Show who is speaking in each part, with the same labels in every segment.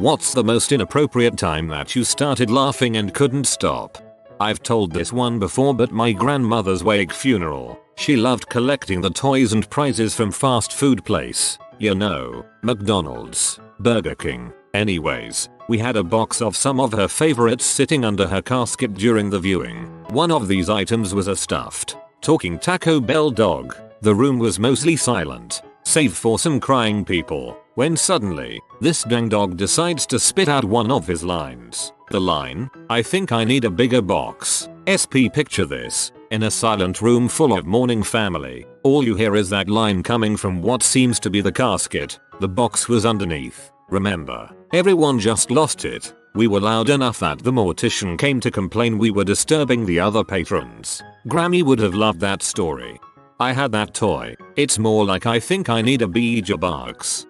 Speaker 1: What's the most inappropriate time that you started laughing and couldn't stop? I've told this one before, but my grandmother's wake funeral. She loved collecting the toys and prizes from fast food place. You know, McDonald's, Burger King. Anyways, we had a box of some of her favorites sitting under her casket during the viewing. One of these items was a stuffed, talking Taco Bell dog. The room was mostly silent, save for some crying people, when suddenly, this dang dog decides to spit out one of his lines. The line, "I think I need a bigger box." Picture this. In a silent room full of mourning family, all you hear is that line coming from what seems to be the casket. The box was underneath. Remember, everyone just lost it. We were loud enough that the mortician came to complain we were disturbing the other patrons. Grammy would have loved that story. I had that toy. It's more like I think I need a bigger box.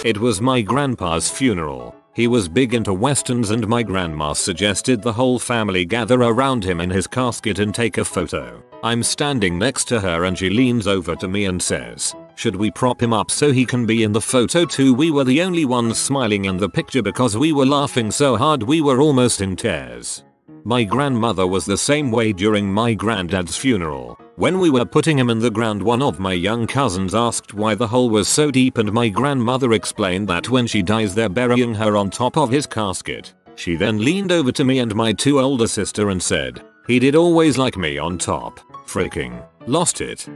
Speaker 1: It was my grandpa's funeral. He was big into westerns and my grandma suggested the whole family gather around him in his casket and take a photo. I'm standing next to her and she leans over to me and says, "Should we prop him up so he can be in the photo too?" We were the only ones smiling in the picture because we were laughing so hard we were almost in tears. My grandmother was the same way during my granddad's funeral. When we were putting him in the ground, one of my young cousins asked why the hole was so deep and my grandmother explained that when she dies they're burying her on top of his casket. She then leaned over to me and my two older sister and said, "He did always like me on top." Freaking lost it.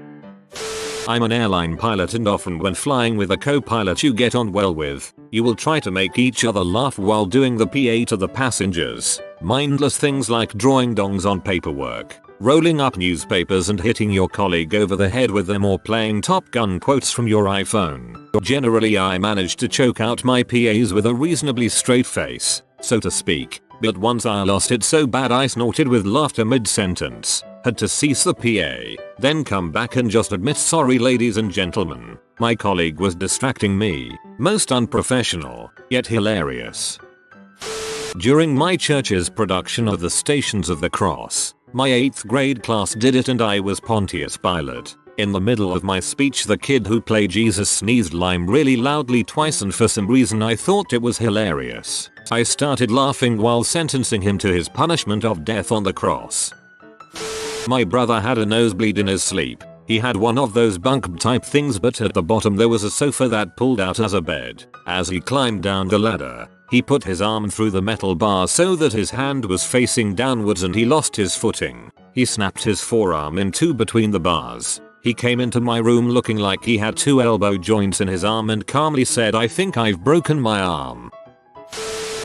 Speaker 1: I'm an airline pilot and often when flying with a co-pilot you get on well with, you will try to make each other laugh while doing the PA to the passengers. Mindless things like drawing dongs on paperwork, rolling up newspapers and hitting your colleague over the head with them, or playing Top Gun quotes from your iPhone. Generally I manage to choke out my PAs with a reasonably straight face, so to speak, but once I lost it so bad I snorted with laughter mid-sentence. Had to cease the PA, then come back and just admit, "Sorry ladies and gentlemen, my colleague was distracting me." Most unprofessional, yet hilarious. During my church's production of the Stations of the Cross, my 8th grade class did it and I was Pontius Pilate. In the middle of my speech the kid who played Jesus sneezed lime really loudly twice and for some reason I thought it was hilarious. I started laughing while sentencing him to his punishment of death on the cross. My brother had a nosebleed in his sleep. He had one of those bunk type things, but at the bottom there was a sofa that pulled out as a bed. As he climbed down the ladder, he put his arm through the metal bar so that his hand was facing downwards and he lost his footing. He snapped his forearm in two between the bars. He came into my room looking like he had 2 elbow joints in his arm and calmly said, "I think I've broken my arm."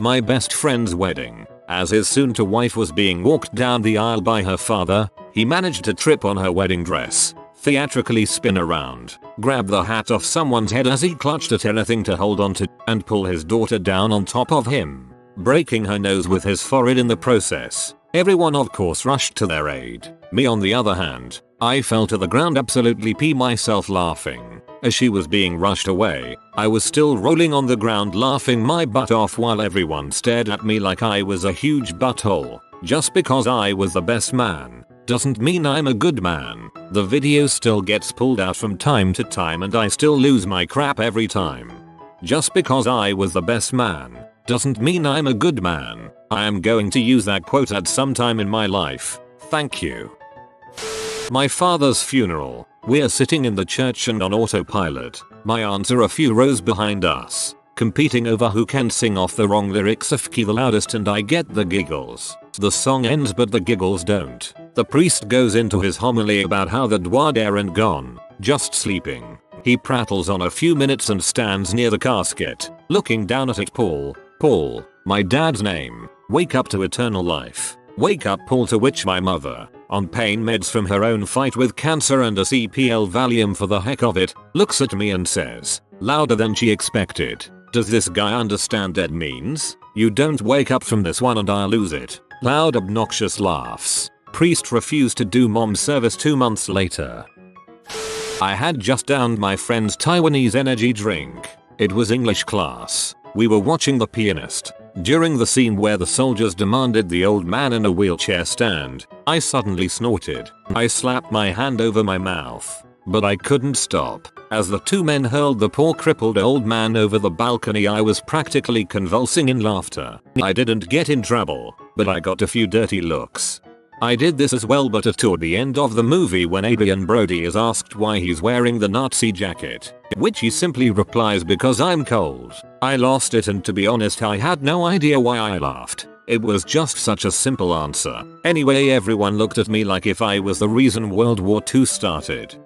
Speaker 1: My best friend's wedding. As his soon-to-wife was being walked down the aisle by her father, he managed to trip on her wedding dress, theatrically spin around, grab the hat off someone's head as he clutched at anything to hold on to, and pull his daughter down on top of him, breaking her nose with his forehead in the process. Everyone of course rushed to their aid. Me on the other hand, I fell to the ground absolutely pee myself laughing. As she was being rushed away, I was still rolling on the ground laughing my butt off while everyone stared at me like I was a huge butthole. Just because I was the best man doesn't mean I'm a good man. The video still gets pulled out from time to time and I still lose my crap every time. Just because I was the best man doesn't mean I'm a good man. I am going to use that quote at some time in my life. Thank you. My father's funeral. We're sitting in the church and on autopilot. My aunts are a few rows behind us, competing over who can sing off the wrong lyrics of key the loudest, and I get the giggles. The song ends but the giggles don't. The priest goes into his homily about how the dwad aren't gone, just sleeping. He prattles on a few minutes and stands near the casket, looking down at it. Paul, my dad's name. Wake up to eternal life. Wake up, Paul, to which my mother, on pain meds from her own fight with cancer and a CPL Valium for the heck of it, looks at me and says, louder than she expected, "Does this guy understand dead means? You don't wake up from this one and I'll lose it." Loud obnoxious laughs. Priest refused to do mom service 2 months later. I had just downed my friend's Taiwanese energy drink. It was English class. We were watching The Pianist. During the scene where the soldiers demanded the old man in a wheelchair stand, I suddenly snorted. I slapped my hand over my mouth, but I couldn't stop. As the two men hurled the poor crippled old man over the balcony, I was practically convulsing in laughter. I didn't get in trouble, but I got a few dirty looks. I did this as well, but toward the end of the movie when Adrian Brody is asked why he's wearing the Nazi jacket, which he simply replies, because I'm cold. I lost it, and to be honest I had no idea why I laughed. It was just such a simple answer. Anyway, everyone looked at me like if I was the reason World War II started.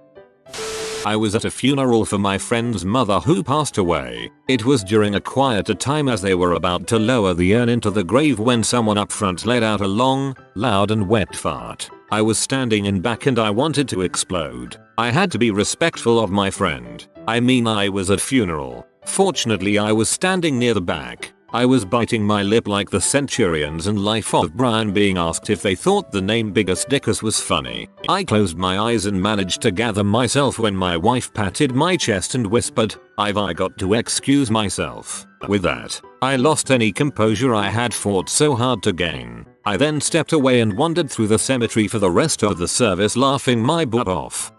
Speaker 1: I was at a funeral for my friend's mother who passed away. It was during a quieter time as they were about to lower the urn into the grave when someone up front let out a long, loud and wet fart. I was standing in back and I wanted to explode. I had to be respectful of my friend. I mean, I was at funeral. Fortunately I was standing near the back. I was biting my lip like the Centurions in Life of Brian being asked if they thought the name Biggest Dickus was funny. I closed my eyes and managed to gather myself when my wife patted my chest and whispered, "I got to excuse myself." With that, I lost any composure I had fought so hard to gain. I then stepped away and wandered through the cemetery for the rest of the service, laughing my butt off.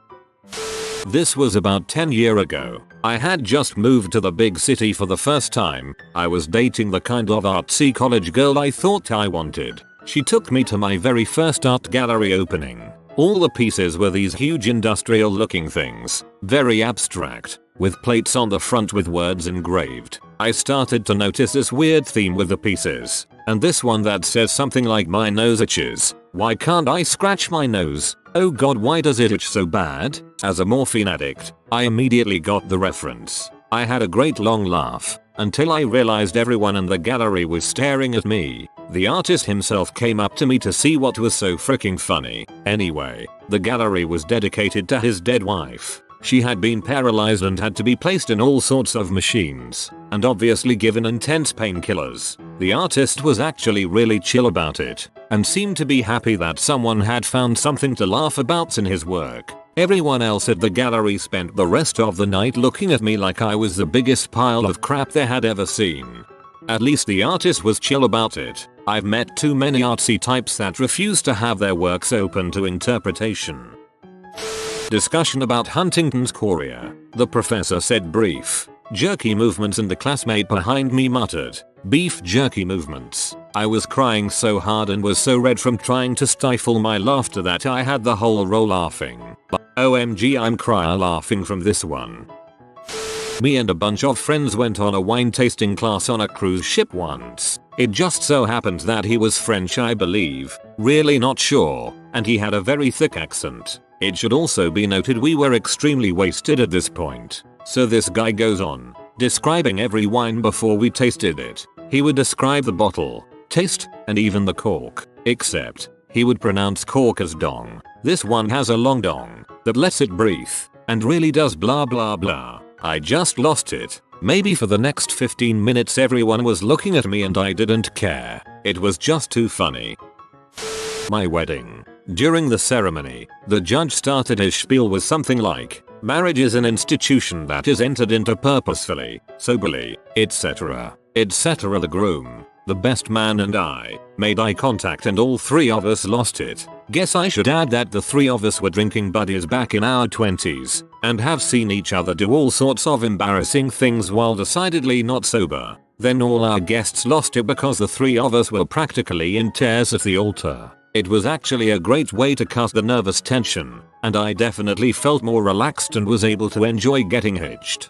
Speaker 1: This was about 10 years ago. I had just moved to the big city for the first time. I was dating the kind of artsy college girl I thought I wanted. She took me to my very first art gallery opening. All the pieces were these huge industrial looking things, very abstract, with plates on the front with words engraved. I started to notice this weird theme with the pieces, and this one that says something like "My nose itches. Why can't I scratch my nose? Oh god, why does it itch so bad?" As a morphine addict, I immediately got the reference. I had a great long laugh, until I realized everyone in the gallery was staring at me. The artist himself came up to me to see what was so freaking funny. Anyway, the gallery was dedicated to his dead wife. She had been paralyzed and had to be placed in all sorts of machines, and obviously given intense painkillers. The artist was actually really chill about it, and seemed to be happy that someone had found something to laugh about in his work. Everyone else at the gallery spent the rest of the night looking at me like I was the biggest pile of crap they had ever seen. At least the artist was chill about it. I've met too many artsy types that refuse to have their works open to interpretation. Discussion about Huntington's chorea. The professor said brief, jerky movements and the classmate behind me muttered, beef jerky movements. I was crying so hard and was so red from trying to stifle my laughter that I had the whole row laughing. OMG, I'm crying laughing from this one. Me and a bunch of friends went on a wine tasting class on a cruise ship once. It just so happened that he was French, I believe, really not sure, and he had a very thick accent. It should also be noted we were extremely wasted at this point. So this guy goes on, describing every wine before we tasted it. He would describe the bottle, taste, and even the cork, except he would pronounce cork as dong. This one has a long dong that lets it breathe, and really does blah blah blah. I just lost it. Maybe for the next 15 minutes everyone was looking at me and I didn't care. It was just too funny. My wedding. During the ceremony, the judge started his spiel with something like, "Marriage is an institution that is entered into purposefully, soberly, etc. etc." The groom, the best man, and I made eye contact and all three of us lost it. Guess I should add that the three of us were drinking buddies back in our 20s and have seen each other do all sorts of embarrassing things while decidedly not sober. Then all our guests lost it because the three of us were practically in tears at the altar. It was actually a great way to cut the nervous tension, and I definitely felt more relaxed and was able to enjoy getting hitched.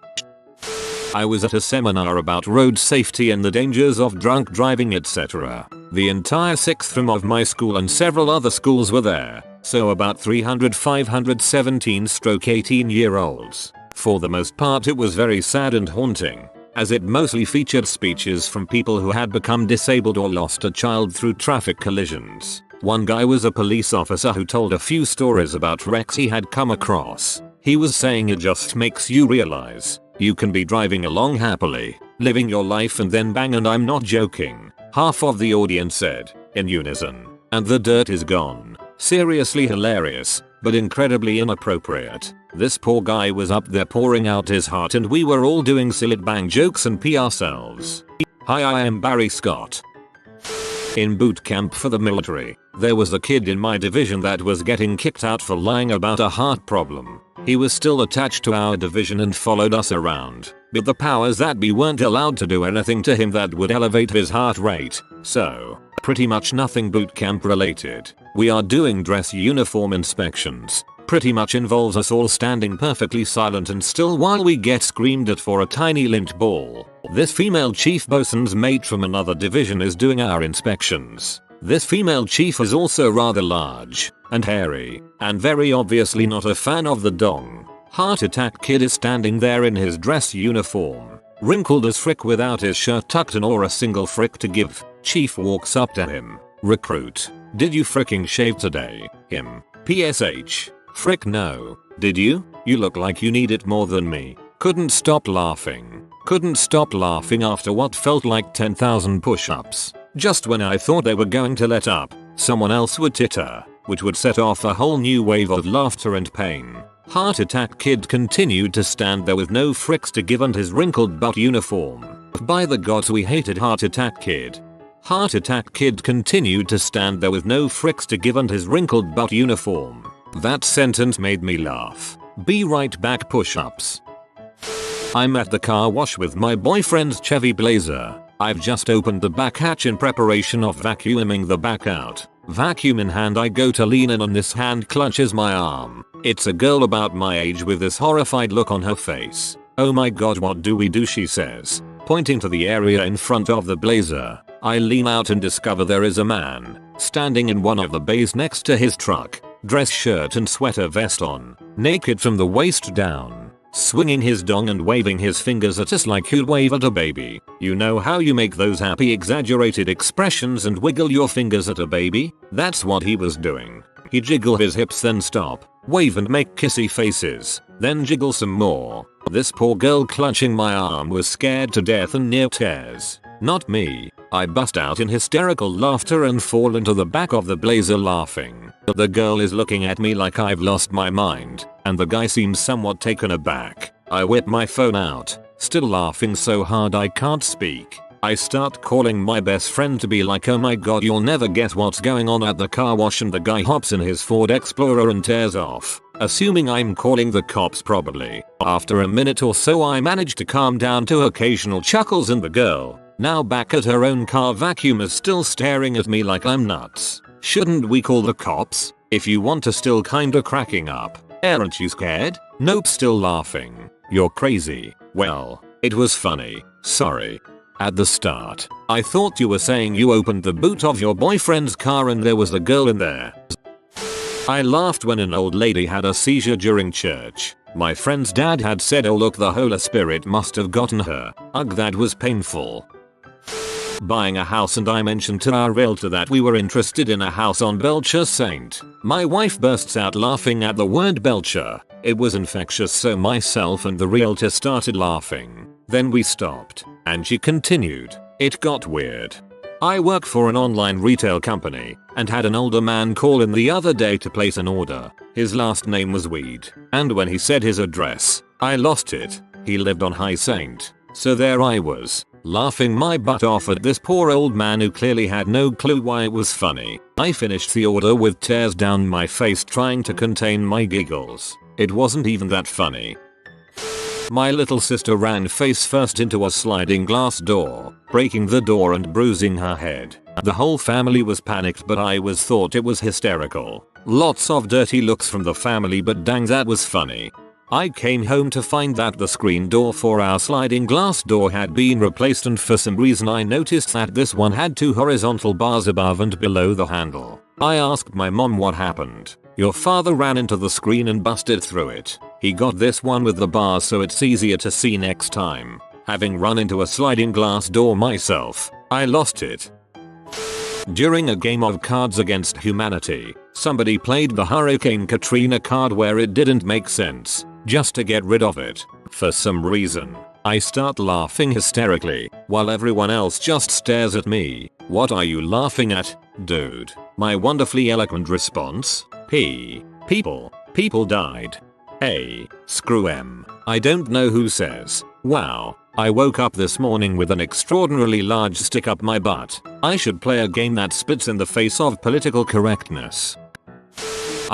Speaker 1: I was at a seminar about road safety and the dangers of drunk driving, etc. The entire 6th room of my school and several other schools were there, so about 300-517-18-year-olds. For the most part it was very sad and haunting, as it mostly featured speeches from people who had become disabled or lost a child through traffic collisions. One guy was a police officer who told a few stories about wrecks he had come across. He was saying it just makes you realize you can be driving along happily, living your life, and then bang, and I'm not joking, half of the audience said, in unison, "And the dirt is gone." Seriously hilarious, but incredibly inappropriate. This poor guy was up there pouring out his heart and we were all doing silly bang jokes and pee ourselves. Hi, I am Barry Scott. In boot camp for the military, there was a kid in my division that was getting kicked out for lying about a heart problem. He was still attached to our division and followed us around, but the powers that be weren't allowed to do anything to him that would elevate his heart rate, so pretty much nothing boot camp related. We are doing dress uniform inspections. Pretty much involves us all standing perfectly silent and still while we get screamed at for a tiny lint ball. This female chief bosun's mate from another division is doing our inspections. This female chief is also rather large and hairy and very obviously not a fan of the dong. Heart attack kid is standing there in his dress uniform, wrinkled as frick without his shirt tucked in or a single frick to give. Chief walks up to him. Recruit, did you fricking shave today? Him. PSH. Frick no. Did you? You look like you need it more than me. Couldn't stop laughing. Couldn't stop laughing after what felt like 10,000 push-ups. Just when I thought they were going to let up, someone else would titter, which would set off a whole new wave of laughter and pain. Heart attack kid continued to stand there with no fricks to give and his wrinkled butt uniform. By the gods we hated heart attack kid. Heart attack kid continued to stand there with no fricks to give and his wrinkled butt uniform. That sentence made me laugh. Be right back push-ups. I'm at the car wash with my boyfriend's Chevy Blazer. I've just opened the back hatch in preparation of vacuuming the back out. Vacuum in hand I go to lean in and this hand clutches my arm. It's a girl about my age with this horrified look on her face. Oh my god, what do we do, she says, pointing to the area in front of the Blazer. I lean out and discover there is a man standing in one of the bays next to his truck. Dress shirt and sweater vest on, naked from the waist down, swinging his dong and waving his fingers at us like he'd wave at a baby. You know how you make those happy exaggerated expressions and wiggle your fingers at a baby? That's what he was doing. He jiggle his hips then stop, wave and make kissy faces, then jiggle some more. This poor girl clutching my arm was scared to death and near tears. Not me. I bust out in hysterical laughter and fall into the back of the Blazer laughing. The girl is looking at me like I've lost my mind, and the guy seems somewhat taken aback. I whip my phone out, still laughing so hard I can't speak. I start calling my best friend to be like, oh my god, you'll never guess what's going on at the car wash, and the guy hops in his Ford Explorer and tears off, assuming I'm calling the cops probably. After a minute or so I manage to calm down to occasional chuckles, and the girl, now back at her own car vacuum, is still staring at me like I'm nuts. Shouldn't we call the cops? If you want to, still kinda cracking up. Aren't you scared? Nope, still laughing. You're crazy. Well, it was funny. Sorry. At the start, I thought you were saying you opened the boot of your boyfriend's car and there was a girl in there. I laughed when an old lady had a seizure during church. My friend's dad had said, oh look, the Holy Spirit must have gotten her. Ugh, that was painful. Buying a house, and I mentioned to our realtor that we were interested in a house on Belcher Saint. My wife bursts out laughing at the word Belcher. It was infectious, so myself and the realtor started laughing. Then we stopped, and she continued. It got weird. I work for an online retail company and had an older man call in the other day to place an order. His last name was Weed, and when he said his address, I lost it. He lived on High Saint. So there I was, laughing my butt off at this poor old man who clearly had no clue why it was funny. I finished the order with tears down my face trying to contain my giggles. It wasn't even that funny. My little sister ran face first into a sliding glass door, breaking the door and bruising her head. The whole family was panicked, but I thought it was hysterical. Lots of dirty looks from the family, but dang, that was funny. I came home to find that the screen door for our sliding glass door had been replaced, and for some reason I noticed that this one had 2 horizontal bars above and below the handle. I asked my mom what happened. Your father ran into the screen and busted through it. He got this one with the bars so it's easier to see next time. Having run into a sliding glass door myself, I lost it. During a game of Cards Against Humanity, somebody played the Hurricane Katrina card where it didn't make sense. Just to get rid of it, for some reason, I start laughing hysterically, while everyone else just stares at me. What are you laughing at, dude? My wonderfully eloquent response? People died. A. Screw M. I don't know who says, wow, I woke up this morning with an extraordinarily large stick up my butt. I should play a game that spits in the face of political correctness.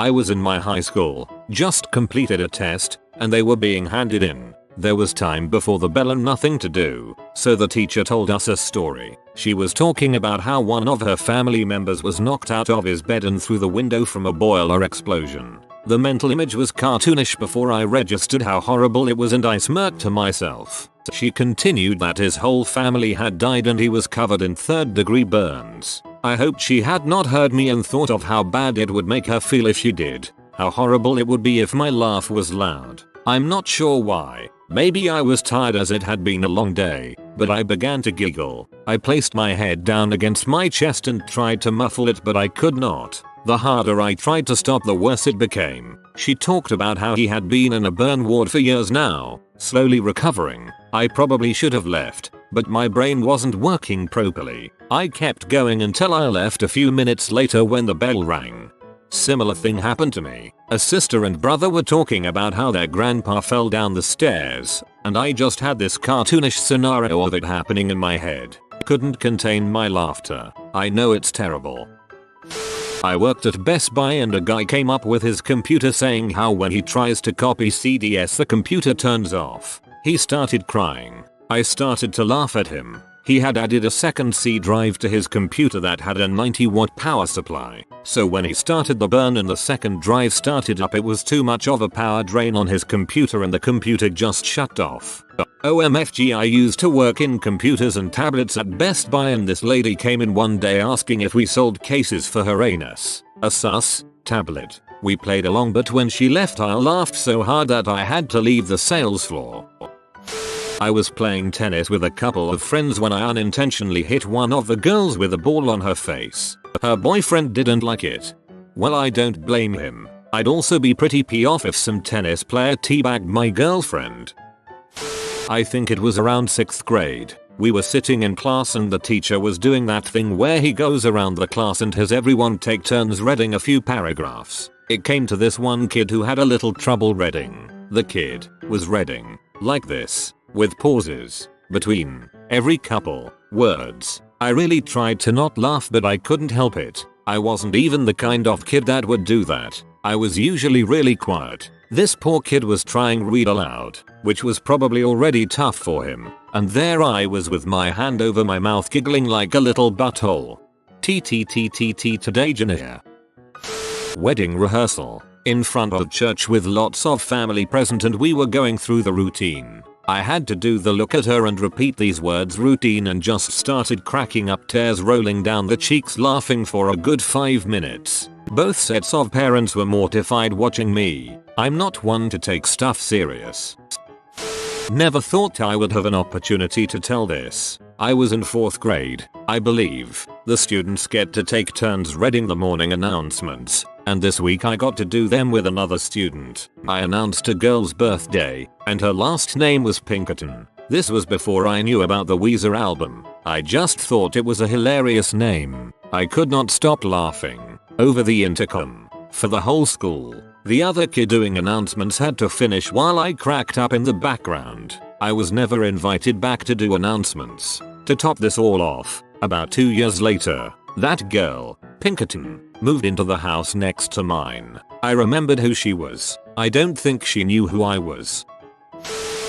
Speaker 1: I was in my high school, just completed a test, and they were being handed in. There was time before the bell and nothing to do, so the teacher told us a story. She was talking about how one of her family members was knocked out of his bed and through the window from a boiler explosion. The mental image was cartoonish before I registered how horrible it was, and I smirked to myself. She continued that his whole family had died and he was covered in third-degree burns. I hoped she had not heard me and thought of how bad it would make her feel if she did. How horrible it would be if my laugh was loud. I'm not sure why. Maybe I was tired as it had been a long day, but I began to giggle. I placed my head down against my chest and tried to muffle it, but I could not. The harder I tried to stop, the worse it became. She talked about how he had been in a burn ward for years now, slowly recovering. I probably should have left, but my brain wasn't working properly. I kept going until I left a few minutes later when the bell rang. Similar thing happened to me. A sister and brother were talking about how their grandpa fell down the stairs, and I just had this cartoonish scenario of it happening in my head. Couldn't contain my laughter. I know it's terrible. I worked at Best Buy and a guy came up with his computer saying how when he tries to copy CDs the computer turns off. He started crying. I started to laugh at him. He had added a second C drive to his computer that had a 90-watt power supply. So when he started the burn and the second drive started up, it was too much of a power drain on his computer and the computer just shut off. OMFG, I used to work in computers and tablets at Best Buy, and this lady came in one day asking if we sold cases for her anus. A sus tablet. We played along, but when she left I laughed so hard that I had to leave the sales floor. I was playing tennis with a couple of friends when I unintentionally hit one of the girls with a ball on her face. Her boyfriend didn't like it. Well, I don't blame him. I'd also be pretty pissed off if some tennis player teabagged my girlfriend. I think it was around 6th grade. We were sitting in class and the teacher was doing that thing where he goes around the class and has everyone take turns reading a few paragraphs. It came to this one kid who had a little trouble reading. The kid was reading like this, with pauses between every couple words. I really tried to not laugh, but I couldn't help it. I wasn't even the kind of kid that would do that. I was usually really quiet. This poor kid was trying read aloud, which was probably already tough for him. And there I was with my hand over my mouth giggling like a little butthole. Today Janier. Wedding rehearsal. In front of church with lots of family present and we were going through the routine. I had to do the look at her and repeat these words routine and just started cracking up, tears rolling down the cheeks, laughing for a good 5 minutes. Both sets of parents were mortified watching me. I'm not one to take stuff serious. Never thought I would have an opportunity to tell this. I was in 4th grade, I believe. The students get to take turns reading the morning announcements, and this week I got to do them with another student. I announced a girl's birthday, and her last name was Pinkerton. This was before I knew about the Weezer album. I just thought it was a hilarious name. I could not stop laughing. Over the intercom. For the whole school. The other kid doing announcements had to finish while I cracked up in the background. I was never invited back to do announcements. To top this all off, about 2 years later, that girl, Pinkerton, moved into the house next to mine. I remembered who she was. I don't think she knew who I was.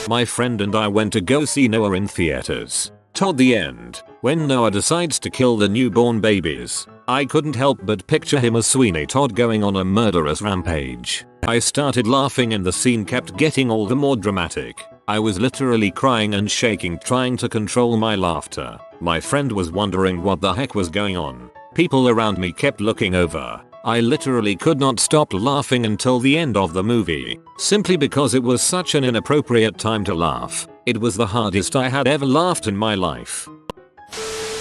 Speaker 1: My friend and I went to go see Noah in theaters. Toward the end, when Noah decides to kill the newborn babies, I couldn't help but picture him as Sweeney Todd going on a murderous rampage. I started laughing and the scene kept getting all the more dramatic. I was literally crying and shaking, trying to control my laughter. My friend was wondering what the heck was going on. People around me kept looking over. I literally could not stop laughing until the end of the movie, simply because it was such an inappropriate time to laugh. It was the hardest I had ever laughed in my life.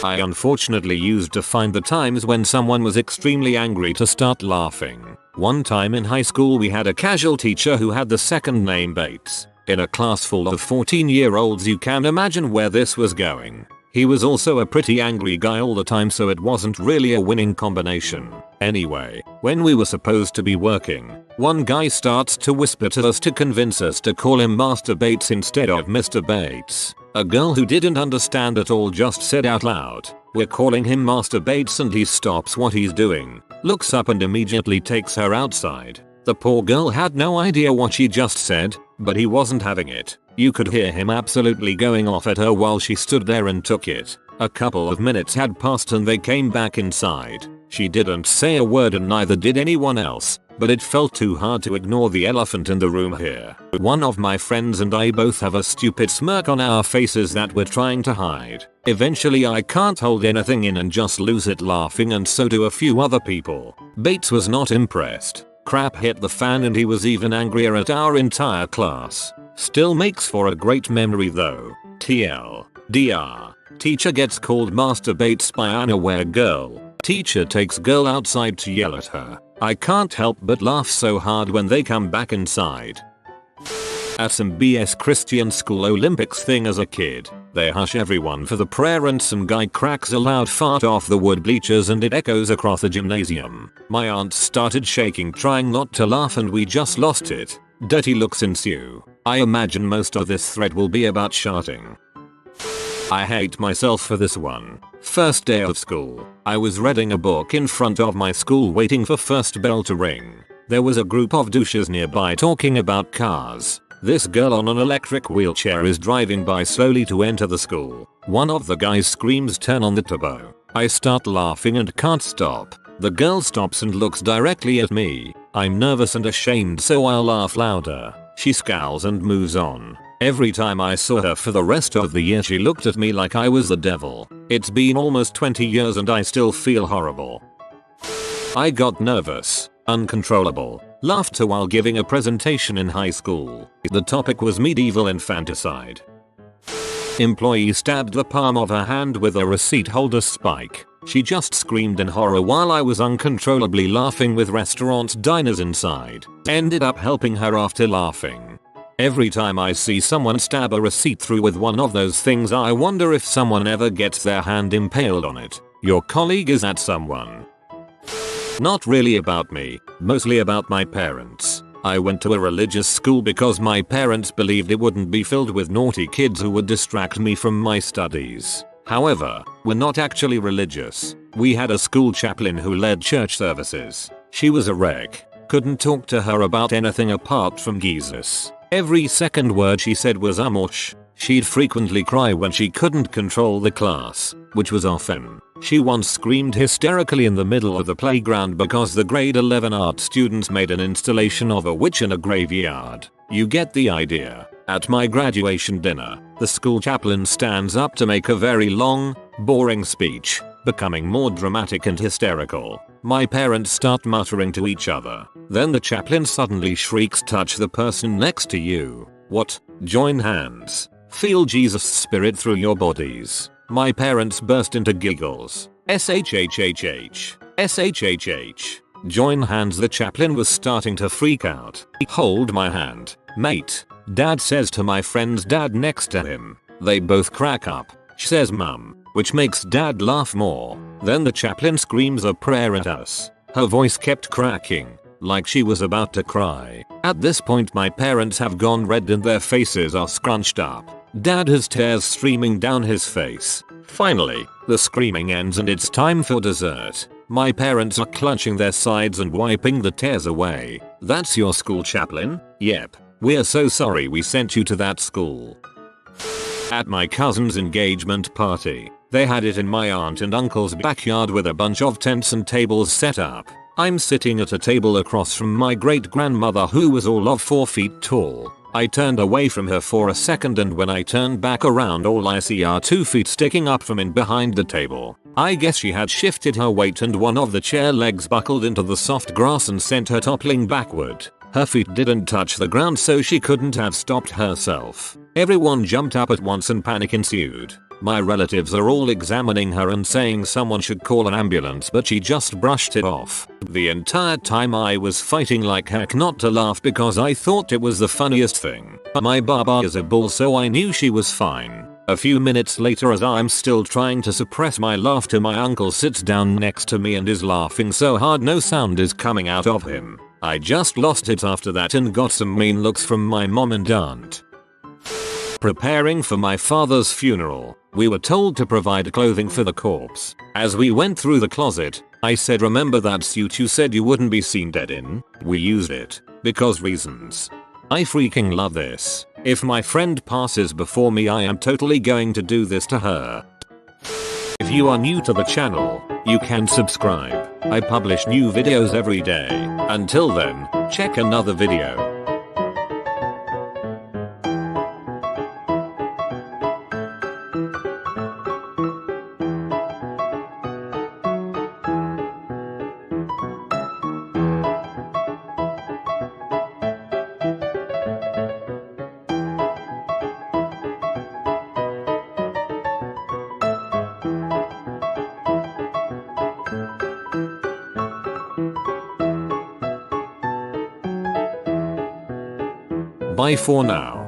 Speaker 1: I unfortunately used to find the times when someone was extremely angry to start laughing. One time in high school we had a casual teacher who had the second name Bates. In a class full of 14-year-olds, you can imagine where this was going. He was also a pretty angry guy all the time, so it wasn't really a winning combination. Anyway, when we were supposed to be working, one guy starts to whisper to us to convince us to call him Master Bates instead of Mr. Bates. A girl who didn't understand at all just said out loud, We're calling him masturbates and he stops what he's doing, looks up and immediately takes her outside. The poor girl had no idea what she just said, but he wasn't having it. You could hear him absolutely going off at her while she stood there and took it. A couple of minutes had passed and they came back inside. She didn't say a word and neither did anyone else, but it felt too hard to ignore the elephant in the room here. One of my friends and I both have a stupid smirk on our faces that we're trying to hide. Eventually I can't hold anything in and just lose it laughing, and so do a few other people. Bates was not impressed. Crap hit the fan and he was even angrier at our entire class. Still makes for a great memory though. TLDR. Teacher gets called masturbates by unaware girl. Teacher takes girl outside to yell at her. I can't help but laugh so hard when they come back inside. At some BS Christian school Olympics thing as a kid, they hush everyone for the prayer and some guy cracks a loud fart off the wood bleachers and it echoes across the gymnasium. My aunt started shaking trying not to laugh and we just lost it. Dirty looks ensue. I imagine most of this thread will be about sharting. I hate myself for this one. First day of school, I was reading a book in front of my school waiting for first bell to ring. There was a group of douches nearby talking about cars. This girl on an electric wheelchair is driving by slowly to enter the school. One of the guys screams, "Turn on the turbo." I start laughing and can't stop. The girl stops and looks directly at me. I'm nervous and ashamed so I laugh louder. She scowls and moves on. Every time I saw her for the rest of the year she looked at me like I was the devil. It's been almost 20 years and I still feel horrible. I got nervous, uncontrollable, laughter while giving a presentation in high school. The topic was medieval infanticide. Employee stabbed the palm of her hand with a receipt holder spike. She just screamed in horror while I was uncontrollably laughing with restaurant diners inside. Ended up helping her after laughing. Every time I see someone stab a receipt through with one of those things I wonder if someone ever gets their hand impaled on it. Your colleague is at someone. Not really about me, mostly about my parents. I went to a religious school because my parents believed it wouldn't be filled with naughty kids who would distract me from my studies. However, we're not actually religious. We had a school chaplain who led church services. She was a wreck. Couldn't talk to her about anything apart from Jesus. Every second word she said was "amosh." She'd frequently cry when she couldn't control the class, which was often. She once screamed hysterically in the middle of the playground because the grade 11 art students made an installation of a witch in a graveyard. You get the idea. At my graduation dinner, the school chaplain stands up to make a very long, boring speech, becoming more dramatic and hysterical. My parents start muttering to each other. Then the chaplain suddenly shrieks, "Touch the person next to you." What? Join hands. Feel Jesus' spirit through your bodies. My parents burst into giggles. SHHHH. SHHH. Join hands. The chaplain was starting to freak out. "Hold my hand, mate," Dad says to my friend's dad next to him. They both crack up. She says "Mum," which makes Dad laugh more. Then the chaplain screams a prayer at us. Her voice kept cracking, like she was about to cry. At this point my parents have gone red and their faces are scrunched up. Dad has tears streaming down his face. Finally, the screaming ends and it's time for dessert. My parents are clutching their sides and wiping the tears away. "That's your school chaplain?" "Yep. We're so sorry we sent you to that school." At my cousin's engagement party, they had it in my aunt and uncle's backyard with a bunch of tents and tables set up. I'm sitting at a table across from my great-grandmother who was all of 4 feet tall. I turned away from her for a second and when I turned back around all I see are 2 feet sticking up from in behind the table. I guess she had shifted her weight and one of the chair legs buckled into the soft grass and sent her toppling backward. Her feet didn't touch the ground so she couldn't have stopped herself. Everyone jumped up at once and panic ensued. My relatives are all examining her and saying someone should call an ambulance, but she just brushed it off. The entire time I was fighting like heck not to laugh because I thought it was the funniest thing. My baba is a bull so I knew she was fine. A few minutes later, as I'm still trying to suppress my laughter, my uncle sits down next to me and is laughing so hard no sound is coming out of him. I just lost it after that and got some mean looks from my mom and aunt. Preparing for my father's funeral. We were told to provide clothing for the corpse. As we went through the closet, I said, remember that suit you said you wouldn't be seen dead in? We used it. Because reasons. I freaking love this. If my friend passes before me, I am totally going to do this to her. If you are new to the channel, you can subscribe. I publish new videos every day. Until then, check another video. Bye for now.